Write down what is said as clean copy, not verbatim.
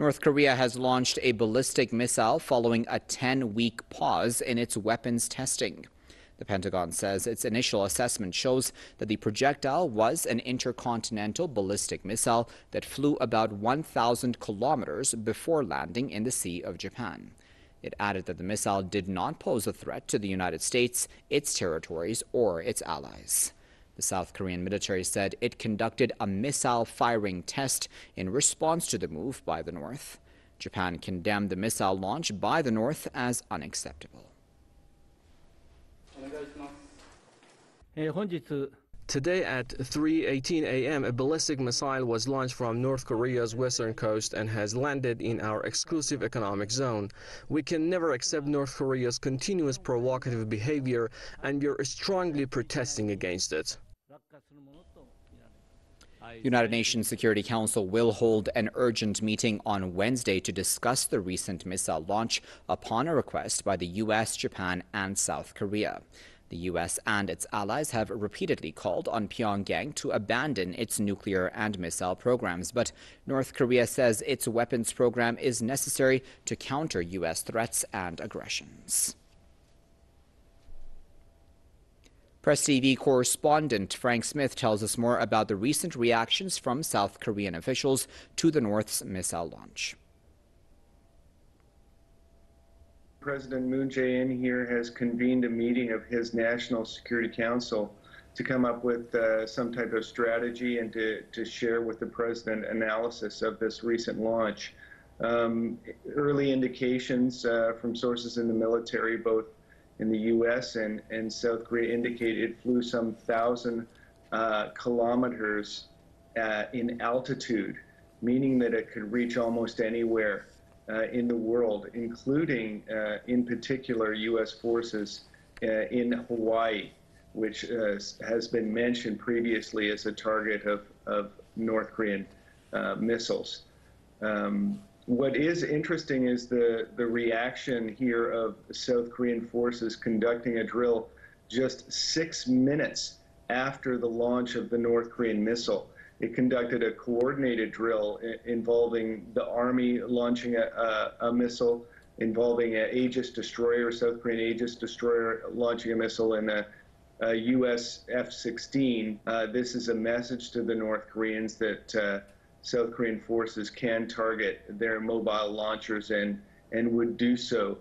North Korea has launched a ballistic missile following a 10-week pause in its weapons testing. The Pentagon says its initial assessment shows that the projectile was an intercontinental ballistic missile that flew about 1,000 kilometers before landing in the Sea of Japan. It added that the missile did not pose a threat to the United States, its territories, or its allies. The South Korean military said it conducted a missile firing test in response to the move by the North. Japan condemned the missile launch by the North as unacceptable. Today at 3:18 a.m., a ballistic missile was launched from North Korea's western coast and has landed in our exclusive economic zone. We can never accept North Korea's continuous provocative behavior, and we are strongly protesting against it. United Nations Security Council will hold an urgent meeting on Wednesday to discuss the recent missile launch upon a request by the U.S., Japan, and South Korea. The U.S. and its allies have repeatedly called on Pyongyang to abandon its nuclear and missile programs, but North Korea says its weapons program is necessary to counter U.S. threats and aggressions. Press TV correspondent Frank Smith tells us more about the recent reactions from South Korean officials to the North's missile launch. President Moon Jae-in here has convened a meeting of his National Security Council to come up with some type of strategy and to share with the president analysis of this recent launch. Early indications from sources in the military, both in the U.S. and South Korea, indicate it flew some 1,000 kilometers in altitude, meaning that it could reach almost anywhere in the world, including, in particular, U.S. forces in Hawaii, which has been mentioned previously as a target of North Korean missiles. What is interesting is the reaction here of South Korean forces conducting a drill just 6 minutes after the launch of the North Korean missile. It conducted a coordinated drill involving the Army launching a missile, involving an Aegis destroyer, South Korean Aegis destroyer launching a missile, and a U.S. F-16. This is a message to the North Koreans that South Korean forces can target their mobile launchers and would do so